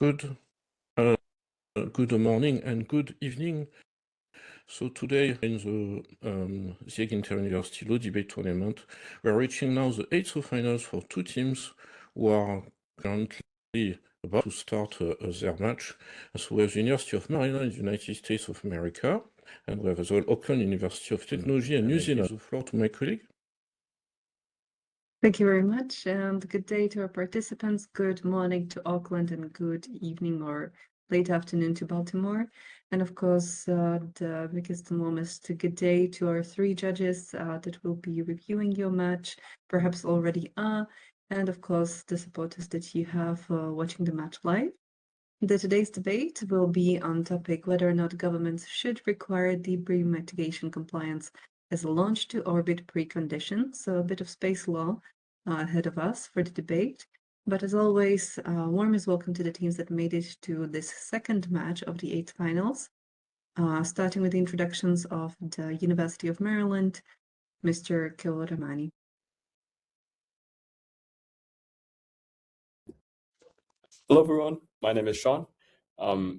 Good, good morning and good evening. So today in the ZEG Inter-University Law Debate Tournament, we're reaching now the 8th of finals for two teams who are currently about to start their match. So we have the University of Maryland in the United States of America, and we have as well Auckland University of Technology and New Zealand. I give the floor to my colleague. Thank you very much, and good day to our participants. Good morning to Auckland and good evening or late afternoon to Baltimore. And of course, the biggest and warmest good day to our three judges that will be reviewing your match, perhaps already are, and of course, the supporters that you have watching the match live. Today's debate will be on topic whether or not governments should require debris mitigation compliance as a launch to orbit precondition. So a bit of space law ahead of us for the debate. But as always, warmest welcome to the teams that made it to this second match of the 8 finals. Starting with the introductions of the University of Maryland, Mr. Kiwaramani. Hello, everyone. My name is Sean.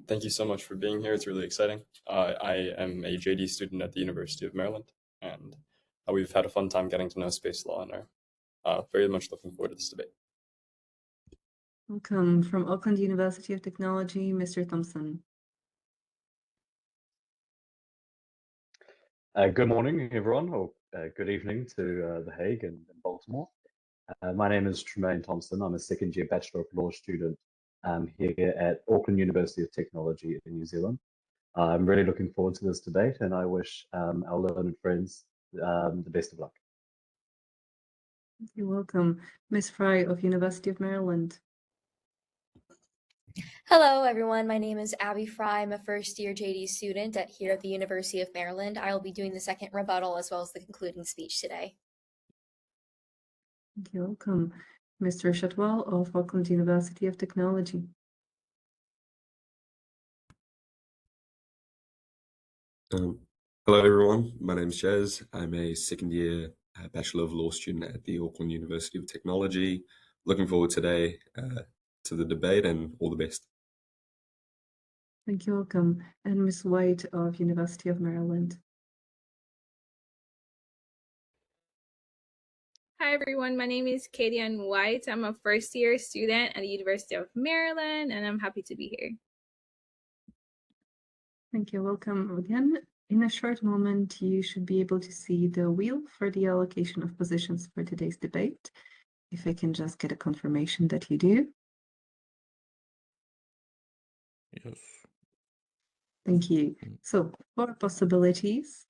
Thank you so much for being here. It's really exciting. I am a JD student at the University of Maryland, and we've had a fun time getting to know space law and are very much looking forward to this debate. Welcome from Auckland University of Technology, Mr. Thompson. Good morning, everyone, or good evening to The Hague and Baltimore. My name is Tremaine Thompson. I'm a second-year Bachelor of Law student here at Auckland University of Technology in New Zealand. I'm really looking forward to this debate, and I wish our learned friends the best of luck. You're welcome. Ms. Fry of University of Maryland. Hello, everyone. My name is Abby Fry. I'm a first-year JD student here at the University of Maryland. I will be doing the second rebuttal as well as the concluding speech today. You're welcome. Mr. Shatwal of Auckland University of Technology. Hello, everyone. My name is Jez. I'm a second-year Bachelor of Law student at the Auckland University of Technology. Looking forward today to the debate, and all the best. Thank you, welcome. And Ms. White of University of Maryland. Hi, everyone. My name is Katie Ann White. I'm a first-year student at the University of Maryland, and I'm happy to be here. Thank you. Welcome again. In a short moment, you should be able to see the wheel for the allocation of positions for today's debate. If I can just get a confirmation that you do. Yes. Thank you. So 4 possibilities,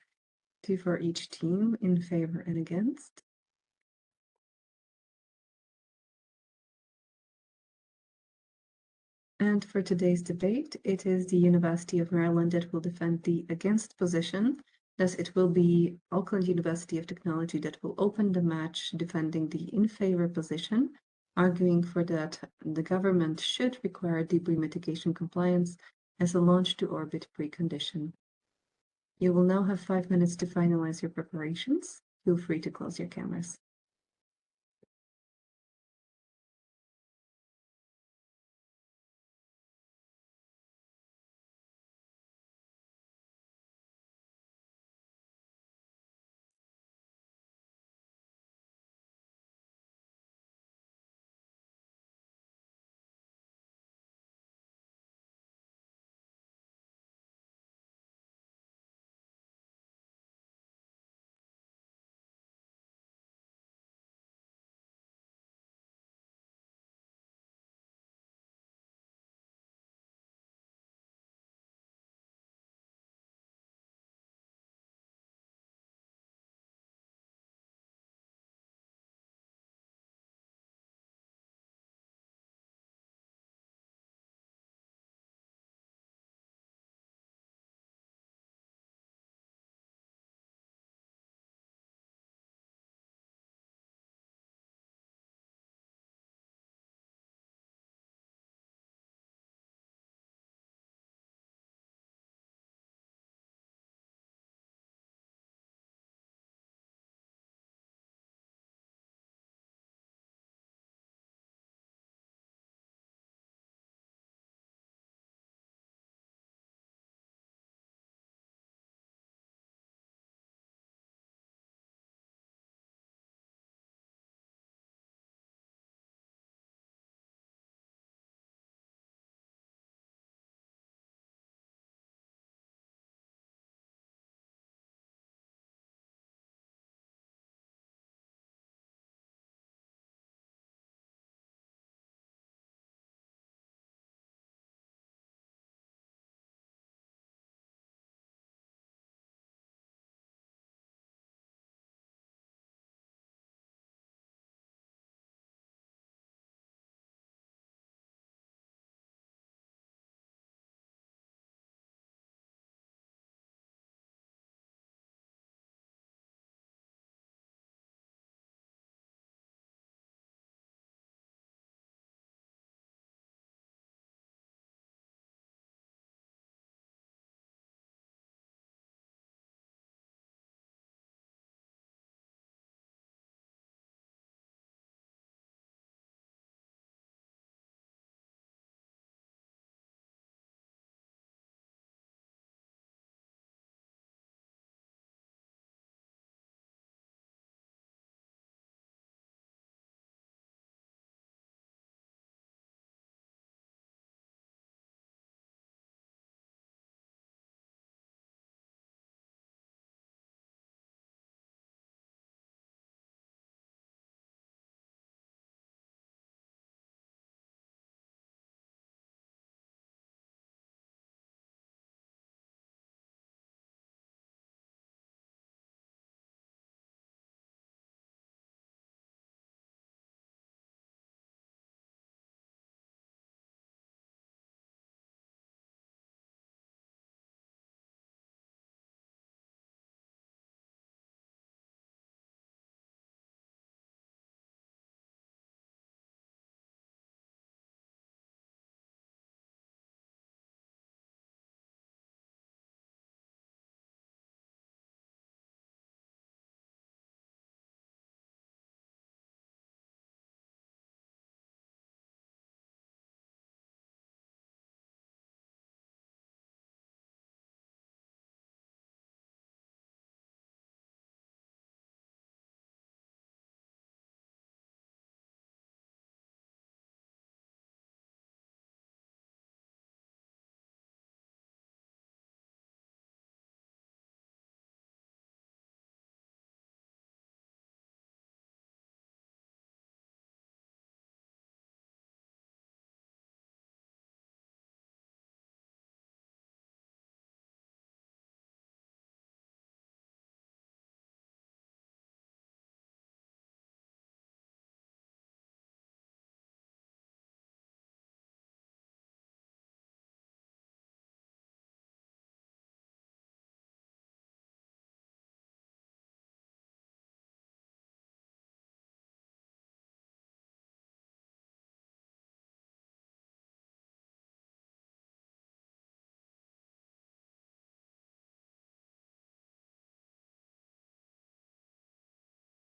2 for each team, in favor and against. And for today's debate, it is the University of Maryland that will defend the against position. Thus, it will be Auckland University of Technology that will open the match defending the in favor position, arguing for that the government should require debris mitigation compliance as a launch to orbit precondition. You will now have 5 minutes to finalize your preparations. Feel free to close your cameras.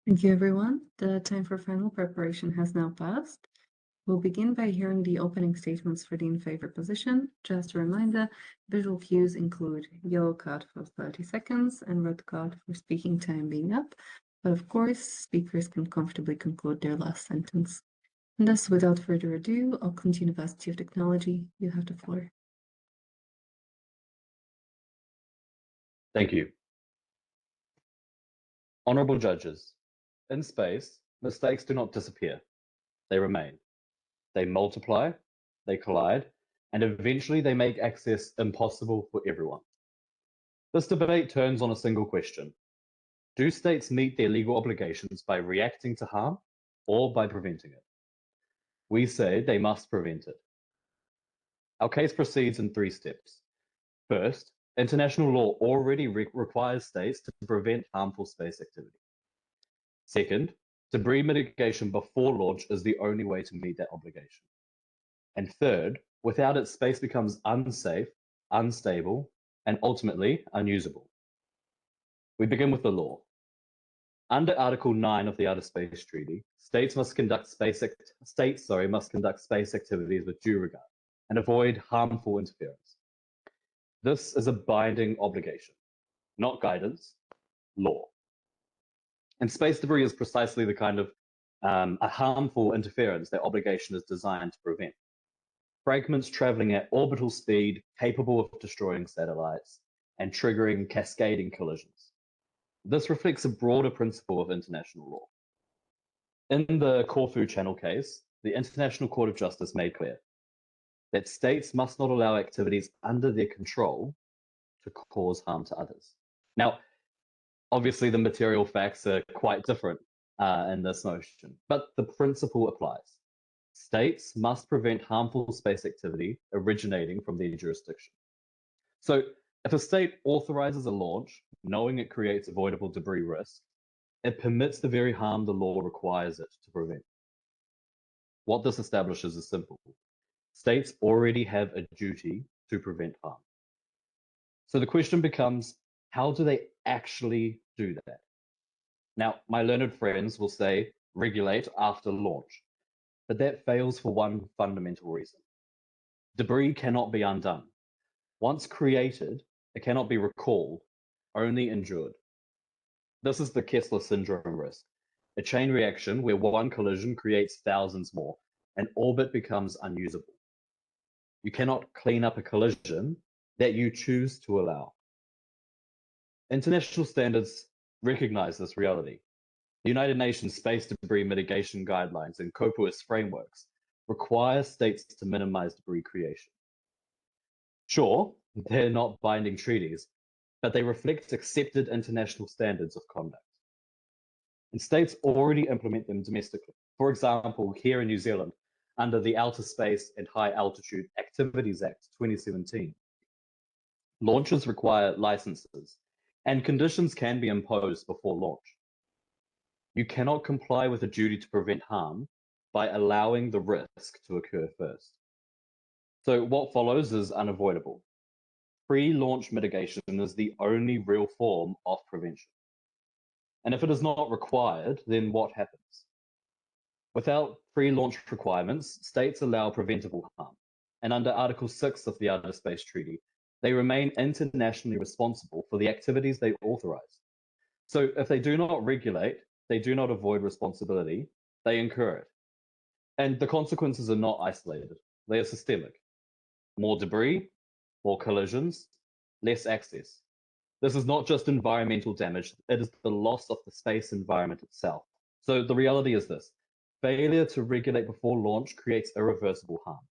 Thank you, everyone. The time for final preparation has now passed. We'll begin by hearing the opening statements for the in favor position. Just a reminder, visual cues include yellow card for 30 seconds and red card for speaking time being up. But of course, speakers can comfortably conclude their last sentence. And thus, without further ado, Auckland University of Technology, you have the floor. Thank you. Honorable judges, in space, mistakes do not disappear. They remain. They multiply, they collide, and eventually they make access impossible for everyone. This debate turns on a single question. Do states meet their legal obligations by reacting to harm or by preventing it? We say they must prevent it. Our case proceeds in 3 steps. First, international law already requires states to prevent harmful space activity. Second, debris mitigation before launch is the only way to meet that obligation. And third, without it, space becomes unsafe, unstable, and ultimately unusable. We begin with the law. Under Article 9 of the Outer Space Treaty, states must conduct space activities with due regard and avoid harmful interference. This is a binding obligation, not guidance, law. And space debris is precisely the kind of a harmful interference that obligation is designed to prevent. Fragments traveling at orbital speed, capable of destroying satellites and triggering cascading collisions. This reflects a broader principle of international law. In the Corfu Channel case, the International Court of Justice made clear that states must not allow activities under their control to cause harm to others. Now, obviously the material facts are quite different in this notion, but the principle applies. States must prevent harmful space activity originating from their jurisdiction. So if a state authorizes a launch, knowing it creates avoidable debris risk, it permits the very harm the law requires it to prevent. What this establishes is simple. States already have a duty to prevent harm. So the question becomes, how do they actually do that? Now, my learned friends will say regulate after launch, but that fails for one fundamental reason. Debris cannot be undone. Once created, it cannot be recalled, only endured. This is the Kessler syndrome risk, a chain reaction where one collision creates thousands more, and orbit becomes unusable. You cannot clean up a collision that you choose to allow. International standards recognize this reality. The United Nations Space Debris Mitigation Guidelines and COPUOS frameworks require states to minimize debris creation. Sure, they're not binding treaties, but they reflect accepted international standards of conduct. And states already implement them domestically. For example, here in New Zealand, under the Outer Space and High Altitude Activities Act 2017, launches require licenses, and conditions can be imposed before launch. You cannot comply with a duty to prevent harm by allowing the risk to occur first. So what follows is unavoidable. Pre-launch mitigation is the only real form of prevention. And if it is not required, then what happens? Without pre-launch requirements, states allow preventable harm. And under Article 6 of the Outer Space Treaty, they remain internationally responsible for the activities they authorize. So if they do not regulate, they do not avoid responsibility, they incur it. And the consequences are not isolated, they are systemic. More debris, more collisions, less access. This is not just environmental damage, it is the loss of the space environment itself. So the reality is this: failure to regulate before launch creates irreversible harm.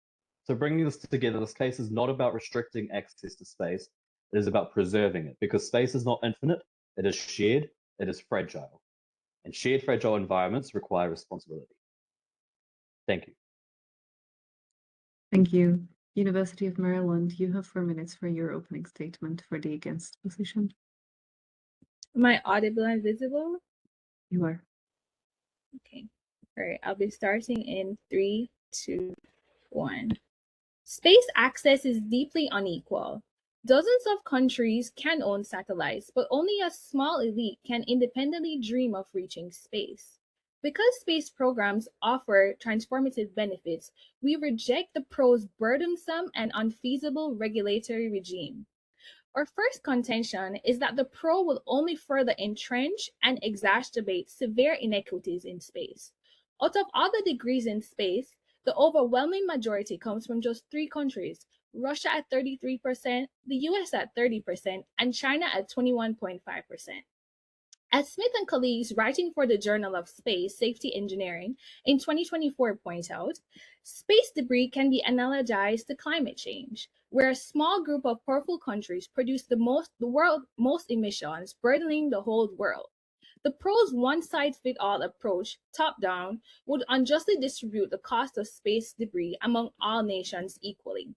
So bringing this together, this case is not about restricting access to space, it is about preserving it, because space is not infinite, it is shared, it is fragile. And shared fragile environments require responsibility. Thank you. Thank you. University of Maryland, you have 4 minutes for your opening statement for the against position. Am I audible and visible? You are. Okay. All right. I'll be starting in 3, 2, 1. Space access is deeply unequal. Dozens of countries can own satellites, but only a small elite can independently dream of reaching space. Because space programs offer transformative benefits, we reject the pro's burdensome and unfeasible regulatory regime. Our first contention is that the pro will only further entrench and exacerbate severe inequities in space. Out of all the degrees in space, the overwhelming majority comes from just three countries: Russia at 33%, the US at 30%, and China at 21.5%. As Smith and colleagues writing for the Journal of Space Safety Engineering in 2024 point out, space debris can be analogized to climate change, where a small group of powerful countries produce the world's most emissions, burdening the whole world. The pro's one-size-fits-all approach, top-down, would unjustly distribute the cost of space debris among all nations equally.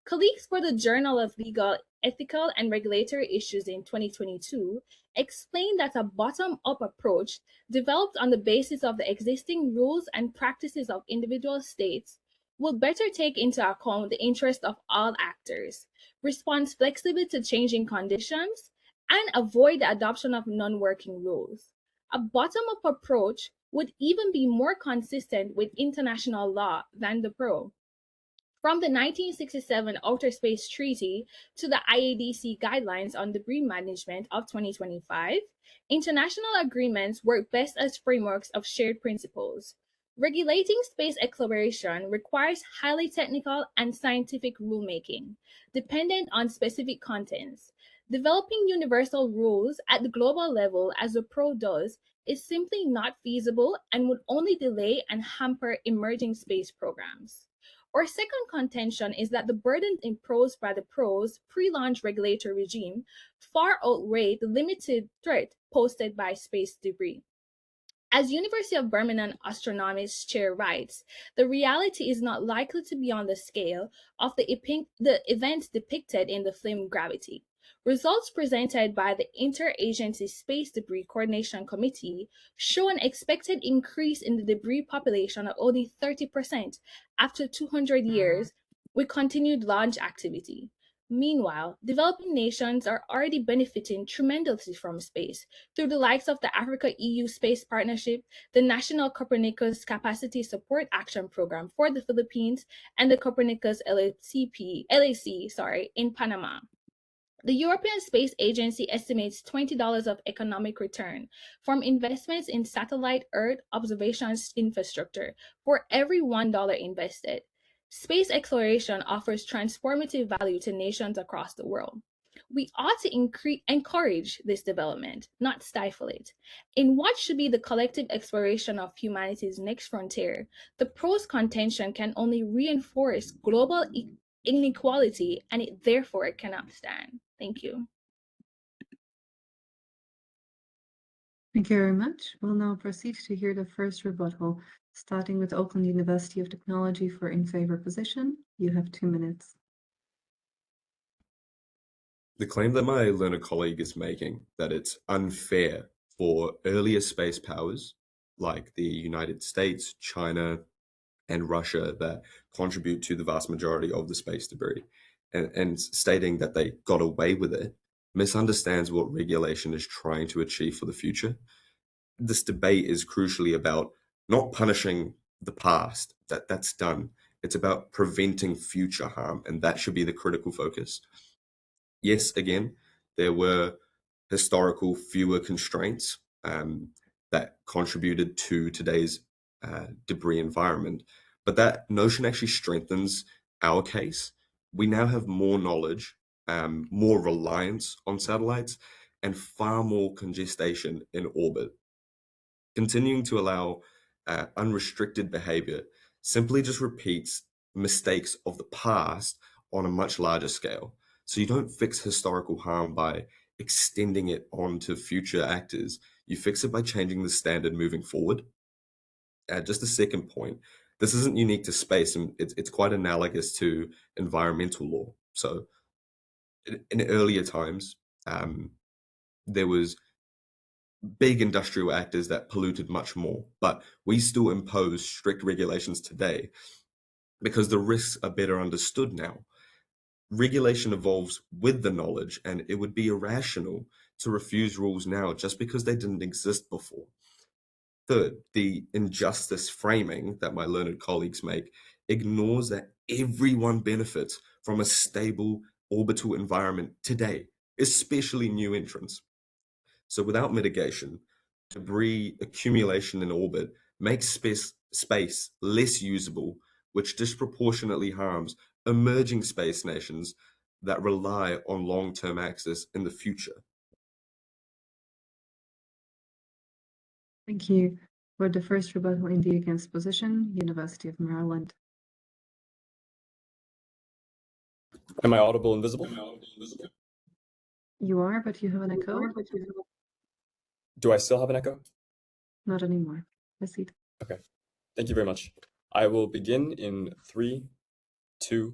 Colleagues for the Journal of Legal, Ethical, and Regulatory Issues in 2022 explained that a bottom-up approach developed on the basis of the existing rules and practices of individual states will better take into account the interests of all actors, respond flexibly to changing conditions, and avoid the adoption of non-working rules. A bottom-up approach would even be more consistent with international law than the pro. From the 1967 Outer Space Treaty to the IADC Guidelines on Debris Management of 2025, international agreements work best as frameworks of shared principles. Regulating space exploration requires highly technical and scientific rulemaking, dependent on specific contents. Developing universal rules at the global level, as the pro does, is simply not feasible and would only delay and hamper emerging space programs. Our second contention is that the burdens imposed by the pro's pre-launch regulatory regime far outweigh the limited threat posed by space debris. As University of Birmingham astronomist chair writes, the reality is not likely to be on the scale of the events depicted in the film Gravity. Results presented by the Interagency Space Debris Coordination Committee show an expected increase in the debris population of only 30% after 200 years with continued launch activity. Meanwhile, developing nations are already benefiting tremendously from space through the likes of the Africa-EU Space Partnership, the National Copernicus Capacity Support Action Program for the Philippines, and the Copernicus LAC in Panama. The European Space Agency estimates $20 of economic return from investments in satellite Earth observation infrastructure for every $1 invested. Space exploration offers transformative value to nations across the world. We ought to encourage this development, not stifle it. In what should be the collective exploration of humanity's next frontier, the pro's contention can only reinforce global inequality, and it therefore cannot stand. Thank you. Thank you very much. We'll now proceed to hear the first rebuttal, starting with Auckland University of Technology for in favor position. You have 2 minutes. The claim that my learned colleague is making, that it's unfair for earlier space powers like the United States, China, and Russia that contribute to the vast majority of the space debris, and stating that they got away with it, misunderstands what regulation is trying to achieve for the future. This debate is crucially about not punishing the past, that's done. It's about preventing future harm, and that should be the critical focus. Yes, again, there were historical fewer constraints that contributed to today's debris environment, but that notion actually strengthens our case. We now have more knowledge, more reliance on satellites, and far more congestion in orbit. Continuing to allow unrestricted behavior simply just repeats mistakes of the past on a much larger scale. So you don't fix historical harm by extending it onto future actors. You fix it by changing the standard moving forward. Just a second point, this isn't unique to space, and it's quite analogous to environmental law. So in earlier times, there was big industrial actors that polluted much more, but we still impose strict regulations today because the risks are better understood now. Regulation evolves with the knowledge, and it would be irrational to refuse rules now just because they didn't exist before. Third, the injustice framing that my learned colleagues make ignores that everyone benefits from a stable orbital environment today, especially new entrants. So without mitigation, debris accumulation in orbit makes space less usable, which disproportionately harms emerging space nations that rely on long-term access in the future. Thank you. For the first rebuttal in the against position, University of Maryland. Am I audible and visible? You are, but you have an echo. Do I still have an echo? Not anymore. Proceed. Okay, thank you very much. I will begin in 3, 2,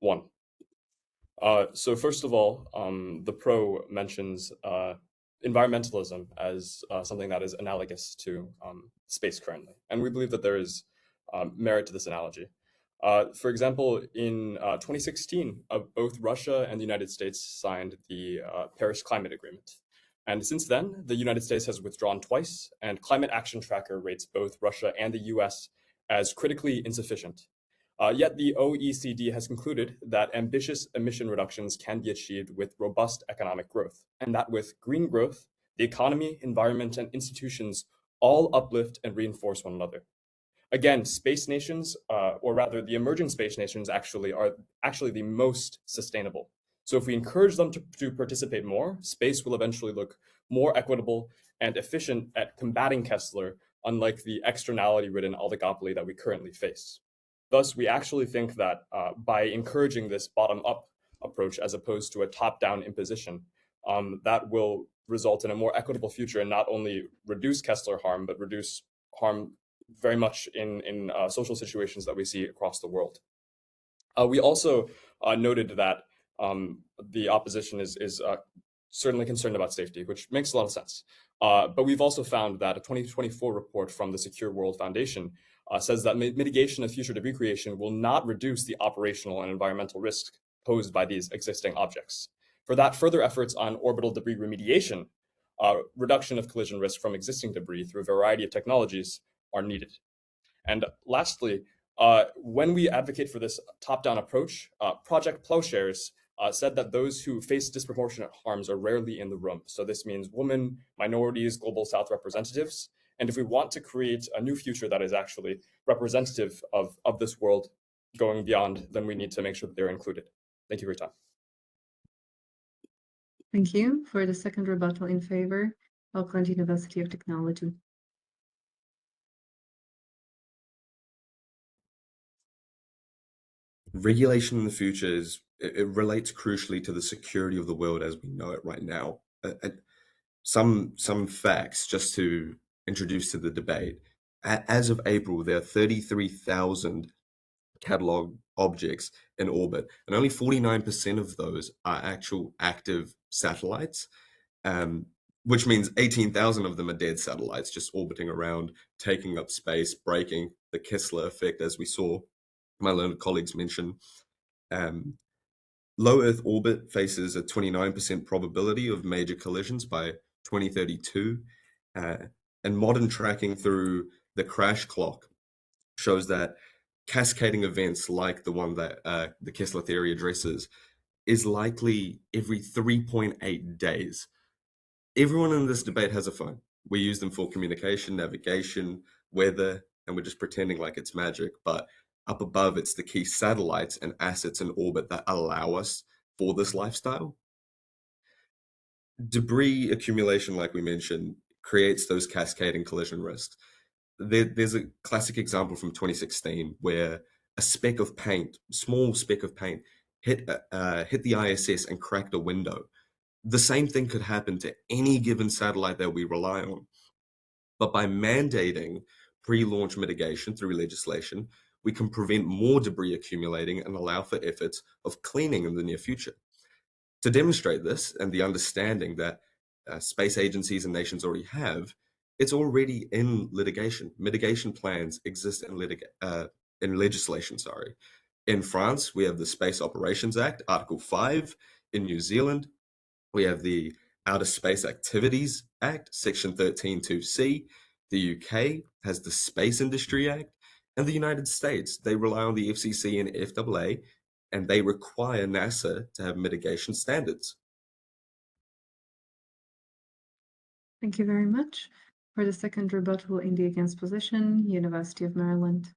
1. So first of all, the pro mentions environmentalism as something that is analogous to space currently. And we believe that there is merit to this analogy. For example, in 2016, both Russia and the United States signed the Paris Climate Agreement. And since then, the United States has withdrawn twice, and Climate Action Tracker rates both Russia and the US as critically insufficient. Yet the OECD has concluded that ambitious emission reductions can be achieved with robust economic growth, and that with green growth, the economy, environment, and institutions all uplift and reinforce one another. Again, space nations, or rather the emerging space nations are actually the most sustainable. So if we encourage them to participate more, space will eventually look more equitable and efficient at combating Kessler, unlike the externality-ridden oligopoly that we currently face. Thus, we actually think that by encouraging this bottom-up approach as opposed to a top-down imposition, that will result in a more equitable future and not only reduce Kessler harm, but reduce harm very much in social situations that we see across the world. We also noted that the opposition is certainly concerned about safety, which makes a lot of sense. But we've also found that a 2024 report from the Secure World Foundation says that mitigation of future debris creation will not reduce the operational and environmental risk posed by these existing objects. For that, further efforts on orbital debris remediation, reduction of collision risk from existing debris through a variety of technologies are needed. And lastly, when we advocate for this top-down approach, Project Plowshares said that those who face disproportionate harms are rarely in the room. So this means women, minorities, Global South representatives. And if we want to create a new future that is actually representative of this world going beyond, then we need to make sure that they're included. Thank you for your time. Thank you. For the second rebuttal in favor, Auckland University of Technology. Regulation in the future it relates crucially to the security of the world as we know it right now. Some facts just to introduce to the debate. As of April, there are 33,000 catalog objects in orbit, and only 49% of those are actual active satellites, which means 18,000 of them are dead satellites just orbiting around, taking up space, breaking the Kessler effect, as we saw my learned colleagues mention. Low Earth orbit faces a 29% probability of major collisions by 2032, and modern tracking through the crash clock shows that cascading events like the one that the Kessler theory addresses is likely every 3.8 days. Everyone in this debate has a phone. We use them for communication, navigation, weather, and we're just pretending like it's magic. But up above, it's the key satellites and assets in orbit that allow us for this lifestyle. Debris accumulation, like we mentioned, creates those cascading collision risks. There's a classic example from 2016 where a speck of paint, small speck of paint, hit the ISS and cracked a window. The same thing could happen to any given satellite that we rely on. But by mandating pre-launch mitigation through legislation, we can prevent more debris accumulating and allow for efforts of cleaning in the near future. To demonstrate this and the understanding that space agencies and nations already have, it's already in litigation. Mitigation plans exist in legislation, In France, we have the Space Operations Act, Article 5. In New Zealand, we have the Outer Space Activities Act, Section 13(2)(c). The UK has the Space Industry Act. And the United States, they rely on the FCC and FAA, and they require NASA to have mitigation standards. Thank you very much. For the second rebuttal in the against position, University of Maryland.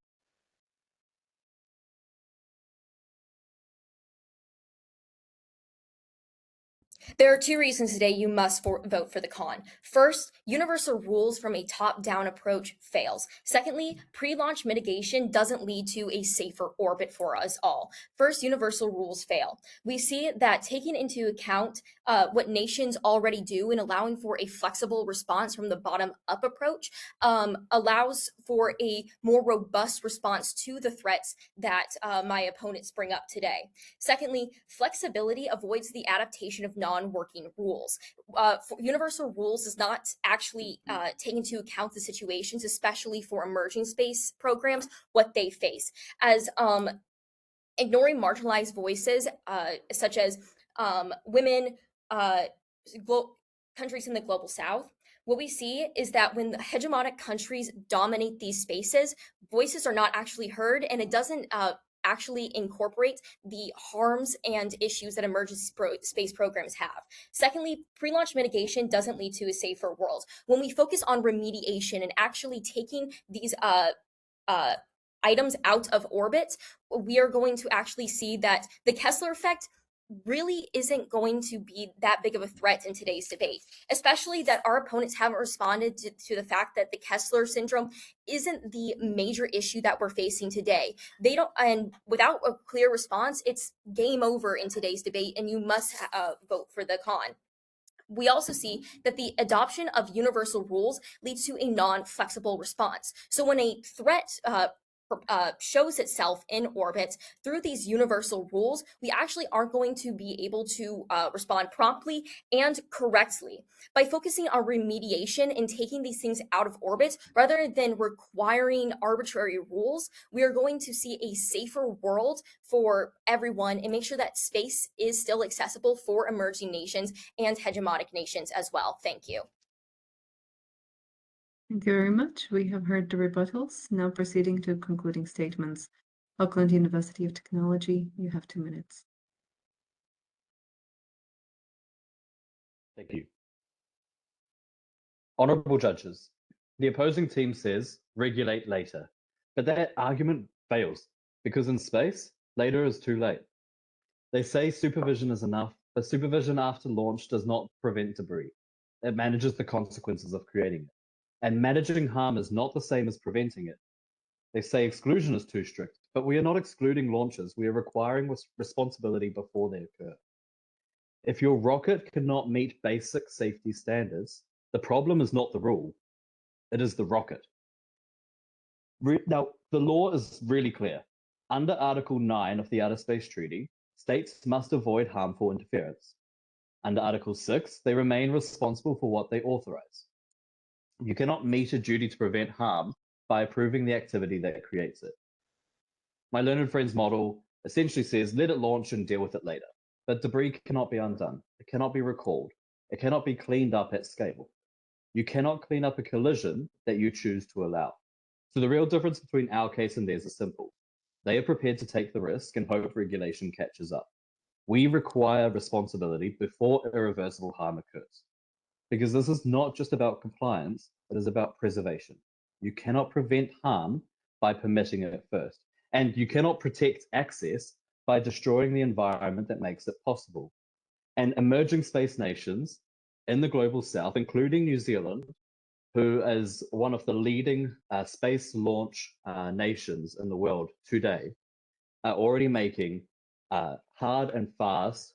There are two reasons today you must vote for the con. First, universal rules from a top-down approach fails. Secondly, pre-launch mitigation doesn't lead to a safer orbit for us all. First, universal rules fail. We see that taking into account what nations already do and allowing for a flexible response from the bottom-up approach allows for a more robust response to the threats that my opponents bring up today. Secondly, flexibility avoids the adaptation of non-working rules. Universal rules does not actually take into account the situations, especially for emerging space programs, what they face. As ignoring marginalized voices, such as women, countries in the global south, what we see is that when the hegemonic countries dominate these spaces, voices are not actually heard, and it doesn't actually incorporate the harms and issues that emerging space programs have. Secondly, pre-launch mitigation doesn't lead to a safer world. When we focus on remediation and actually taking these items out of orbit, we are going to actually see that the Kessler effect really isn't going to be that big of a threat in today's debate, especially that our opponents haven't responded to the fact that the Kessler syndrome isn't the major issue that we're facing today. They don't, and without a clear response, it's game over in today's debate, and you must vote for the con. We also see that the adoption of universal rules leads to a non-flexible response. So when a threat shows itself in orbit through these universal rules, we actually aren't going to be able to respond promptly and correctly. By focusing on remediation and taking these things out of orbit, rather than requiring arbitrary rules, we are going to see a safer world for everyone and make sure that space is still accessible for emerging nations and hegemonic nations as well. Thank you. Thank you very much. We have heard the rebuttals. Now proceeding to concluding statements. Auckland University of Technology, you have 2 minutes. Thank you. Honourable judges, the opposing team says regulate later, but that argument fails because in space, later is too late. They say supervision is enough, but supervision after launch does not prevent debris. It manages the consequences of creating it. And managing harm is not the same as preventing it. They say exclusion is too strict, but we are not excluding launches. We are requiring responsibility before they occur. If your rocket cannot meet basic safety standards, the problem is not the rule, it is the rocket. Now, the law is really clear. Under Article 9 of the Outer Space Treaty, states must avoid harmful interference. Under Article 6, they remain responsible for what they authorize. You cannot meet a duty to prevent harm by approving the activity that creates it. My learned friend's model essentially says, let it launch and deal with it later. But debris cannot be undone. It cannot be recalled. It cannot be cleaned up at scale. You cannot clean up a collision that you choose to allow. So the real difference between our case and theirs is simple. They are prepared to take the risk and hope regulation catches up. We require responsibility before irreversible harm occurs. Because this is not just about compliance, it is about preservation. You cannot prevent harm by permitting it first. And you cannot protect access by destroying the environment that makes it possible. And emerging space nations in the global south, including New Zealand, who is one of the leading space launch nations in the world today, are already making hard and fast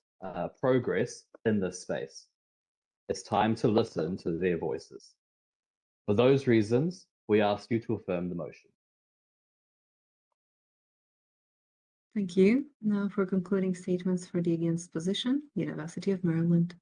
progress in this space. It's time to listen to their voices. For those reasons, we ask you to affirm the motion. Thank you. Now for concluding statements for the against position, University of Maryland.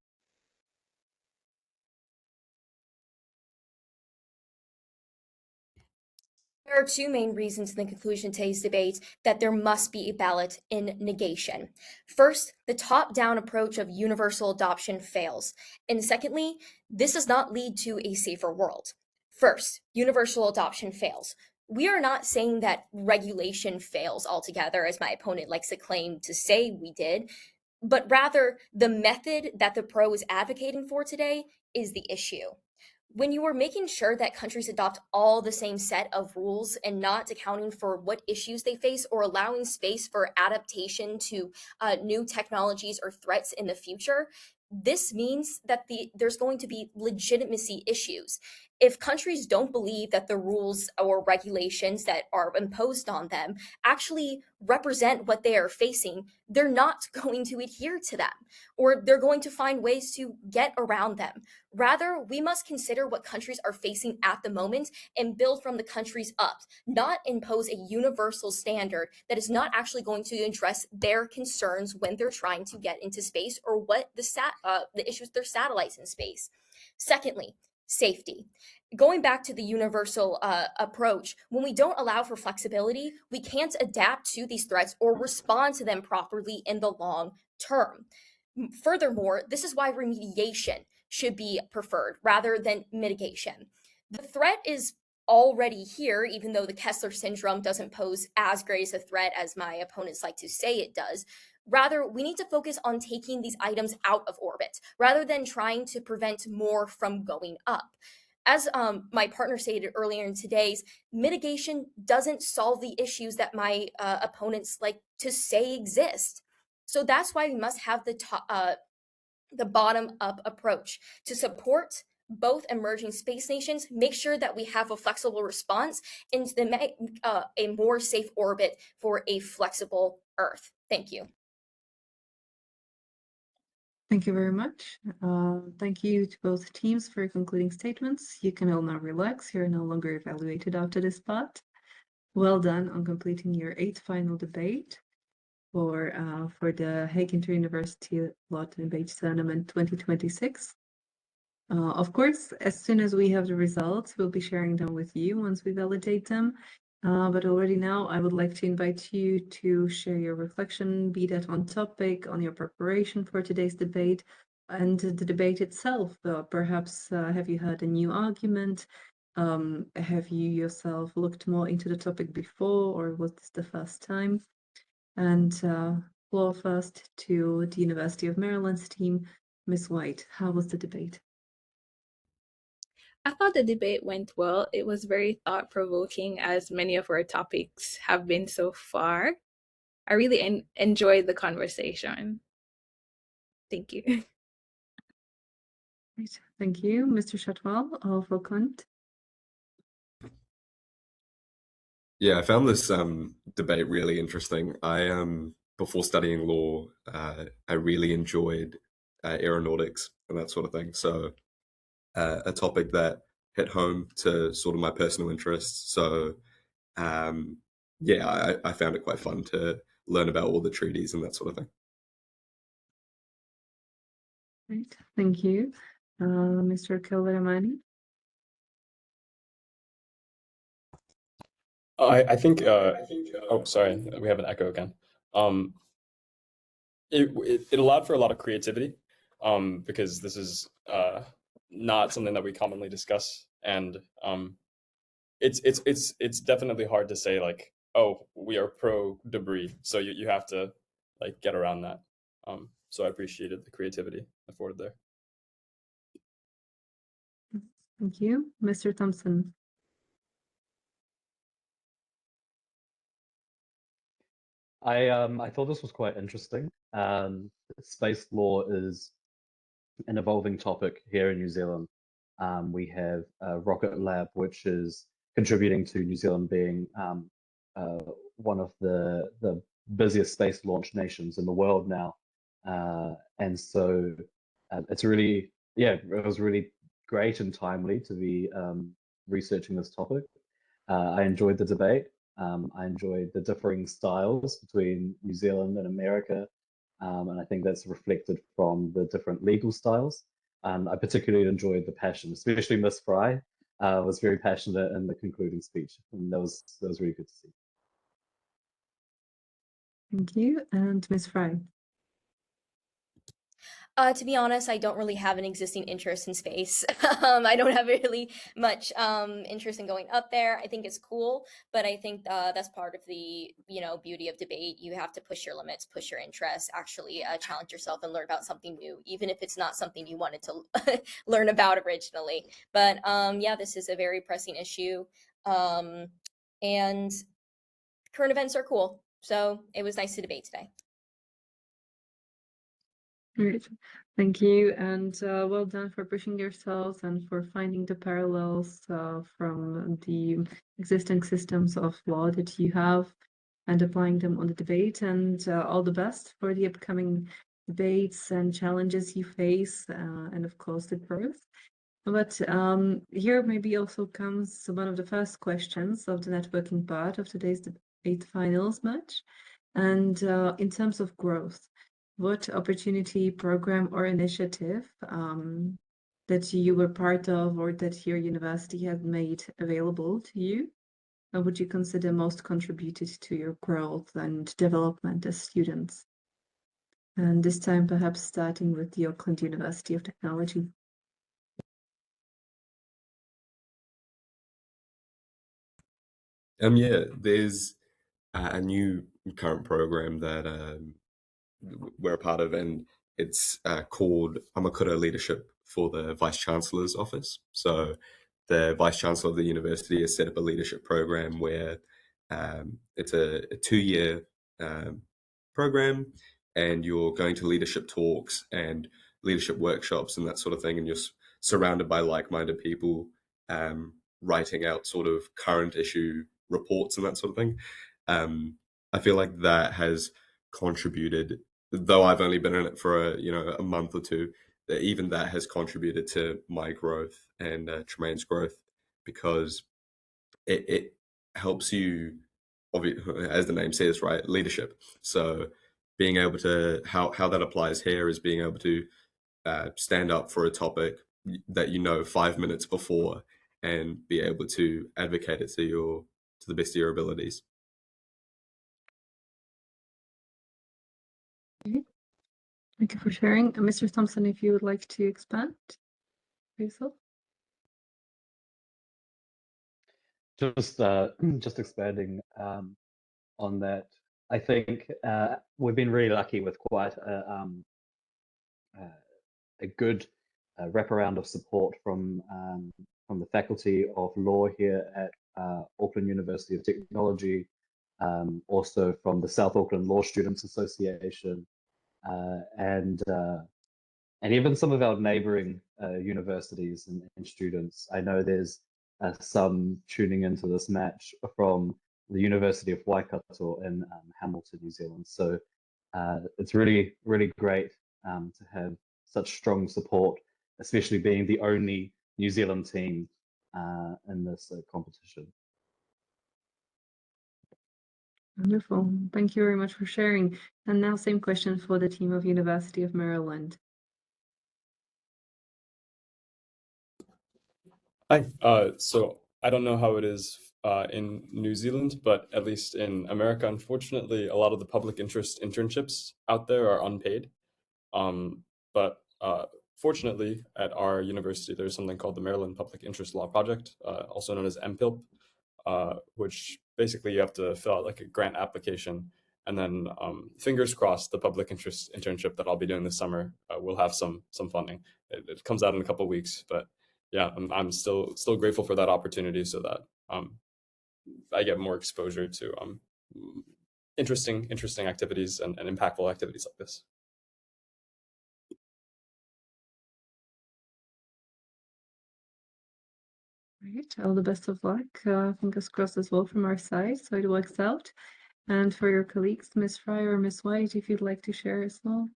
There are two main reasons in the conclusion of today's debate that there must be a ballot in negation. First, the top-down approach of universal adoption fails. And secondly, this does not lead to a safer world. First, universal adoption fails. We are not saying that regulation fails altogether, as my opponent likes to claim to say we did, but rather the method that the pro is advocating for today is the issue. When you are making sure that countries adopt all the same set of rules and not accounting for what issues they face or allowing space for adaptation to new technologies or threats in the future, this means that there's going to be legitimacy issues. If countries don't believe that the rules or regulations that are imposed on them actually represent what they are facing, they're not going to adhere to them, or they're going to find ways to get around them. Rather, we must consider what countries are facing at the moment and build from the countries up, not impose a universal standard that is not actually going to address their concerns when they're trying to get into space or what the issues with their satellites in space. Secondly, safety. Going back to the universal approach, when we don't allow for flexibility, we can't adapt to these threats or respond to them properly in the long term. Furthermore, this is why remediation should be preferred rather than mitigation. The threat is already here, even though the Kessler syndrome doesn't pose as great as a threat as my opponents like to say it does. Rather, we need to focus on taking these items out of orbit rather than trying to prevent more from going up. As my partner stated earlier in today's, mitigation doesn't solve the issues that my opponents like to say exist. So that's why we must have the bottom-up approach to support both emerging space nations, make sure that we have a flexible response, and to make a more safe orbit for a flexible Earth. Thank you. Thank you very much. Thank you to both teams for your concluding statements. You can all now relax. You're no longer evaluated after this part. Well done on completing your 8th final debate for the Hague Inter-University Law Debate Tournament 2026. Of course, as soon as we have the results, we'll be sharing them with you once we validate them. But already now, I would like to invite you to share your reflection, be that on topic, on your preparation for today's debate, and the debate itself. Perhaps have you heard a new argument? Have you yourself looked more into the topic before, or was this the first time? And floor first to the University of Maryland's team. Ms. White, how was the debate? I thought the debate went well. It was very thought-provoking, as many of our topics have been so far. I really enjoyed the conversation. Thank you. Great. Thank you. Mr. Chatwal of Auckland. Yeah, I found this debate really interesting. Before studying law, I really enjoyed aeronautics and that sort of thing. So a topic that hit home to sort of my personal interests. So yeah, I found it quite fun to learn about all the treaties and that sort of thing. Great. Thank you. Mr. Kilveramani. I think oh, sorry, we have an echo again. It allowed for a lot of creativity, because this is not something that we commonly discuss, and it's definitely hard to say like, oh, we are pro debris, so you have to like get around that. So I appreciated the creativity afforded there. Thank you. Mr. Thompson. I thought this was quite interesting. Space law is an evolving topic here in New Zealand. We have a rocket lab, which is contributing to New Zealand being one of the busiest space launch nations in the world now. And so it's really, yeah, it was really great and timely to be researching this topic. I enjoyed the debate. I enjoyed the differing styles between New Zealand and America. And I think that's reflected from the different legal styles. I particularly enjoyed the passion, especially Miss Fry. was very passionate in the concluding speech, and that was really good to see. Thank you. And Ms. Fry. To be honest, I don't really have an existing interest in space. I don't have really much interest in going up there. I think it's cool, but I think that's part of the beauty of debate. You have to push your limits, push your interests, actually challenge yourself and learn about something new, even if it's not something you wanted to learn about originally. But yeah, this is a very pressing issue, and current events are cool. So it was nice to debate today. Great. Thank you, and well done for pushing yourselves and for finding the parallels from the existing systems of law that you have and applying them on the debate. And all the best for the upcoming debates and challenges you face, and of course the growth. But here maybe also comes one of the first questions of the networking part of today's debate finals match. And in terms of growth, what opportunity, program, or initiative that you were part of or that your university had made available to you would you consider most contributed to your growth and development as students? And this time perhaps starting with the Auckland University of Technology. Yeah, there's a new current program that we're a part of, and it's called Amakura Leadership for the Vice Chancellor's Office. So the Vice Chancellor of the university has set up a leadership program where it's a 2-year program, and you're going to leadership talks and leadership workshops and that sort of thing, and you're surrounded by like-minded people writing out sort of current issue reports and that sort of thing. I feel like that has contributed, though I've only been in it for a month or two, that even that has contributed to my growth and Tremaine's growth, because it helps you, as the name says, right, leadership. So being able to, how that applies here is being able to stand up for a topic that 5 minutes before and be able to advocate it to the best of your abilities. Okay. Thank you for sharing. Mr. Thompson, if you would like to expand, please. Just expanding on that, I think we've been really lucky with quite a good wraparound of support from the Faculty of Law here at Auckland University of Technology, also from the South Auckland Law Students Association, and even some of our neighbouring universities and students. I know there's some tuning into this match from the University of Waikato in Hamilton, New Zealand. So it's really, really great to have such strong support, especially being the only New Zealand team in this competition. Wonderful. Thank you very much for sharing. And now same question for the team of University of Maryland. Hi. So I don't know how it is in New Zealand, but at least in America, unfortunately, a lot of the public interest internships out there are unpaid. But fortunately, at our university, there's something called the Maryland Public Interest Law Project, also known as MPILP, which basically you have to fill out like a grant application, and then fingers crossed, the public interest internship that I'll be doing this summer will have some funding. It comes out in a couple of weeks, but yeah, I'm still grateful for that opportunity, so that I get more exposure to interesting activities and impactful activities like this. Great. All the best of luck. Fingers crossed as well from our side, so it works out. And for your colleagues, Ms. Fry or Ms. White, if you'd like to share as well.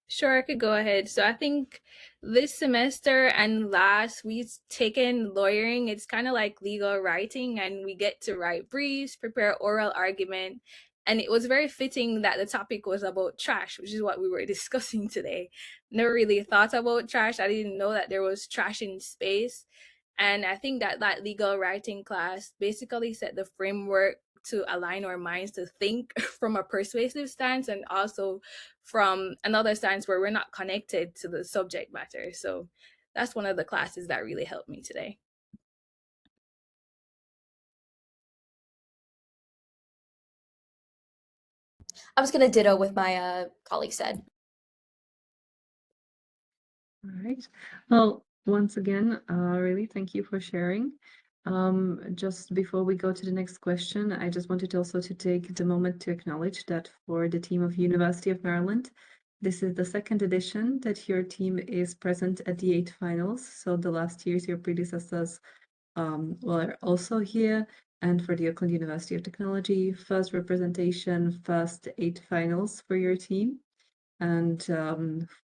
Sure, I could go ahead. So I think this semester and last, we've taken lawyering. It's kind of like legal writing, and we get to write briefs, prepare oral argument, And it was very fitting that the topic was about trash, which is what we were discussing today. Never really thought about trash. I didn't know that there was trash in space. And I think that that legal writing class basically set the framework to align our minds to think from a persuasive stance and also from another stance where we're not connected to the subject matter. So that's one of the classes that really helped me today. I was going to ditto what my colleague said. All right. Well, once again, really, thank you for sharing. Just before we go to the next question, I just wanted also to take the moment to acknowledge that for the team of University of Maryland, this is the second edition that your team is present at the 8 finals. So the last years, your predecessors were also here. And for the Auckland University of Technology, first representation, first 8 finals for your team. And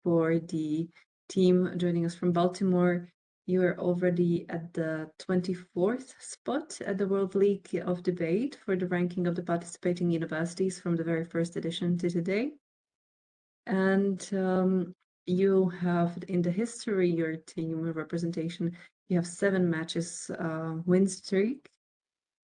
for the team joining us from Baltimore, you are already at the 24th spot at the World League of Debate for the ranking of the participating universities from the very first edition to today. And you have in the history, your team representation, you have 7 matches win streak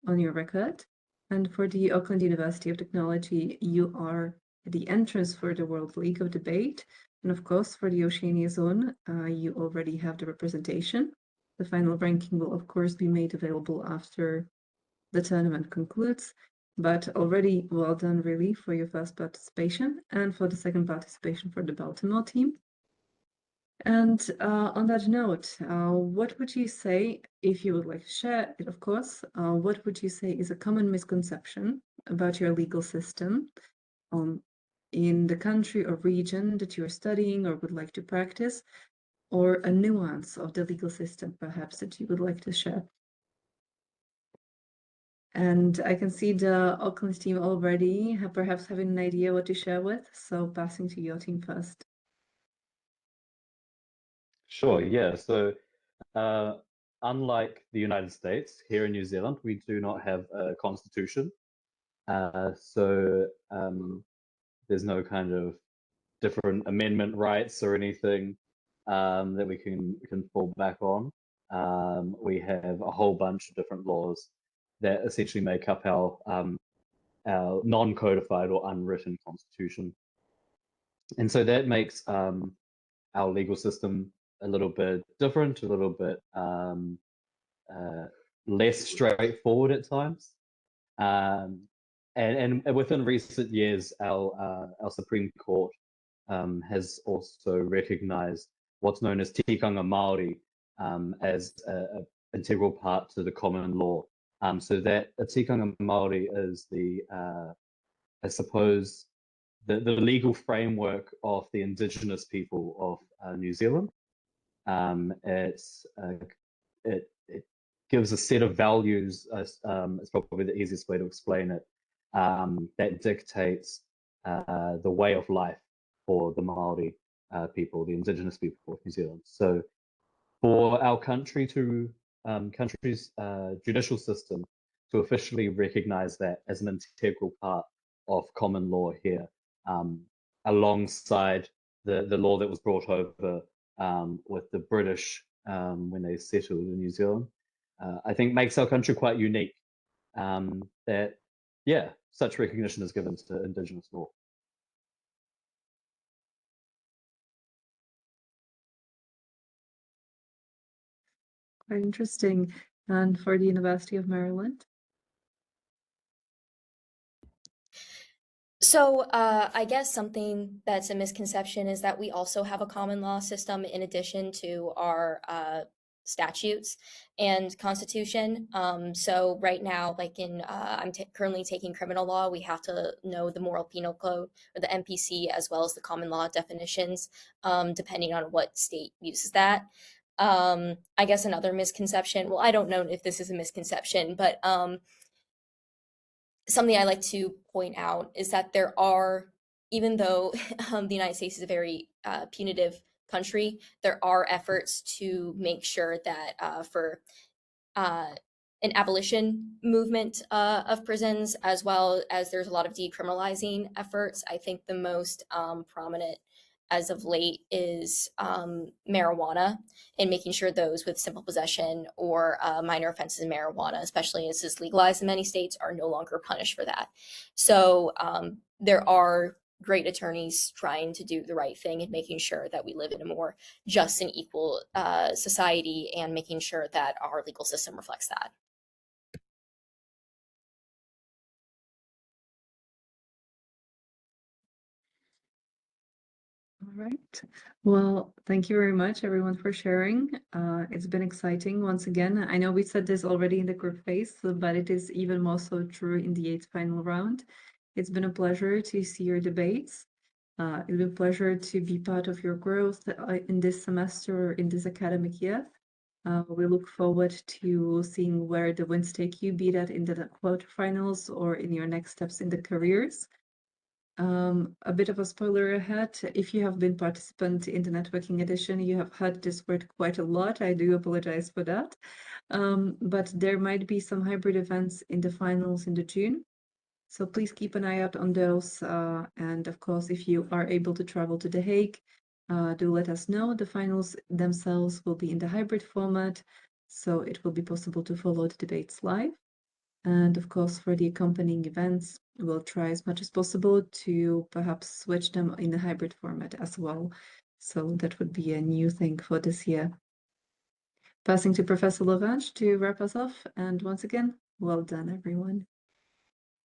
on your record. And for the Auckland University of Technology, you are the entrance for the World League of Debate. And of course, for the Oceania zone, you already have the representation. The final ranking will, of course, be made available after the tournament concludes. But already well done, really, for your first participation and for the second participation for the Baltimore team. And on that note, what would you say, if you would like to share it, of course, what would you say is a common misconception about your legal system in the country or region that you're studying or would like to practice, or a nuance of the legal system, perhaps, that you would like to share? And I can see the Auckland team already perhaps having an idea what to share with, so passing to your team first. Sure, yeah. So unlike the United States, here in New Zealand, we do not have a constitution. So there's no kind of different amendment rights or anything that we can fall back on. We have a whole bunch of different laws that essentially make up our non-codified or unwritten constitution. And so that makes our legal system a little bit different, a little bit less straightforward at times. And within recent years, our Supreme Court has also recognized what's known as tikanga Māori as an integral part to the common law. So that a tikanga Māori is I suppose, the legal framework of the indigenous people of New Zealand. It gives a set of values, it's probably the easiest way to explain it, that dictates the way of life for the Māori people, the indigenous people of New Zealand. So for our country's judicial system to officially recognize that as an integral part of common law here, alongside the law that was brought over with the British when they settled in New Zealand, I think makes our country quite unique. That, yeah, such recognition is given to Indigenous law. Quite interesting. And for the University of Maryland? So I guess something that's a misconception is that we also have a common law system in addition to our statutes and constitution. So right now, like I'm currently taking criminal law, we have to know the Moral Penal Code or the MPC as well as the common law definitions, depending on what state uses that. I guess another misconception, well, I don't know if this is a misconception, but something I like to point out is that there are, even though the United States is a very punitive country, there are efforts to make sure that for an abolition movement of prisons, as well as there's a lot of decriminalizing efforts. I think the most prominent as of late is marijuana, and making sure those with simple possession or minor offenses in marijuana, especially as it's legalized in many states, are no longer punished for that. So there are great attorneys trying to do the right thing and making sure that we live in a more just and equal society, and making sure that our legal system reflects that. All right. Well, thank you very much, everyone, for sharing. It's been exciting once again. I know we said this already in the group phase, but it is even more so true in the 8th final round. It's been a pleasure to see your debates. It's been a pleasure to be part of your growth in this semester, in this academic year. We look forward to seeing where the wins take you, be that in the quarterfinals or in your next steps in the careers. A bit of a spoiler ahead. If you have been participant in the networking edition, you have heard this word quite a lot. I do apologize for that. But there might be some hybrid events in the finals in the June. So please keep an eye out on those. And of course, if you are able to travel to The Hague, do let us know. The finals themselves will be in the hybrid format, so it will be possible to follow the debates live. And of course, for the accompanying events, we'll try as much as possible to perhaps switch them in a hybrid format as well. So that would be a new thing for this year. Passing to Professor Laurent to wrap us off. And once again, well done, everyone.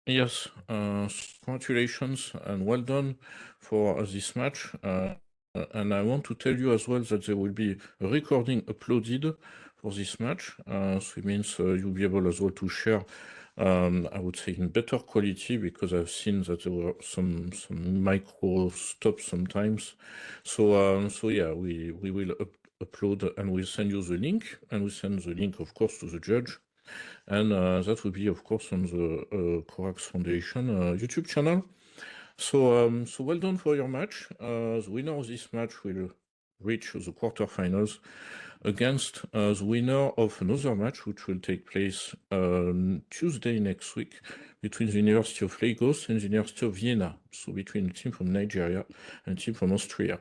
Yes, congratulations and well done for this match. And I want to tell you as well that there will be a recording uploaded for this match. So it means you'll be able as well to share, I would say, in better quality, because I've seen that there were some micro stops sometimes. So yeah, we will upload, and we'll send you the link, and we send the link, of course, to the judge. And that will be, of course, on the Corax Foundation YouTube channel. So well done for your match. The winner of this match will reach the quarterfinals against the winner of another match, which will take place Tuesday next week between the University of Lagos and the University of Vienna. So between a team from Nigeria and a team from Austria.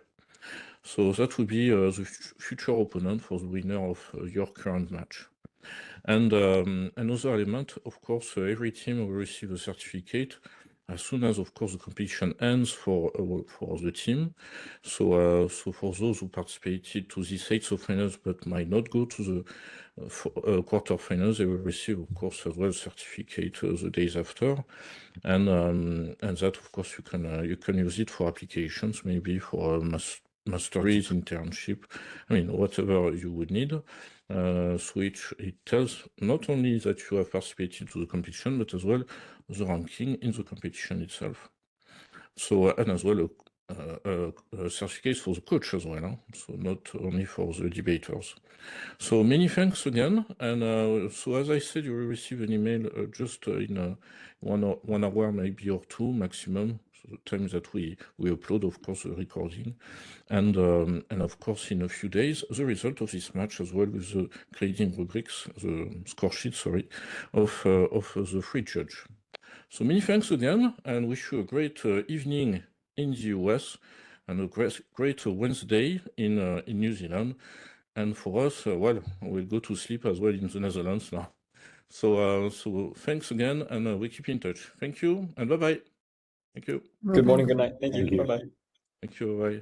So that will be the future opponent for the winner of your current match. And another element, of course, every team will receive a certificate as soon as, of course, the competition ends for the team. So for those who participated to the 8th of finals but might not go to the quarterfinals, they will receive, of course, as well certificate the days after. And that, of course, you can use it for applications, maybe for a masteries, internship, I mean, whatever you would need. So it tells not only that you have participated to the competition, but as well the ranking in the competition itself. So, and as well certificates for the coach as well, so not only for the debaters. So many thanks again, and so as I said, you will receive an email just in 1 hour, maybe, or 2 maximum, so the time that we upload, of course, the recording, and of course in a few days the result of this match as well, with the grading rubrics, the score sheet, sorry, of the free judge. So many thanks again, and wish you a great evening in the US and a great Wednesday in New Zealand. And for us, well, we'll go to sleep as well in the Netherlands now. So thanks again, and we keep in touch. Thank you, and bye-bye. Thank you. Good morning, good night. Thank you. Bye-bye. Thank you, bye-bye.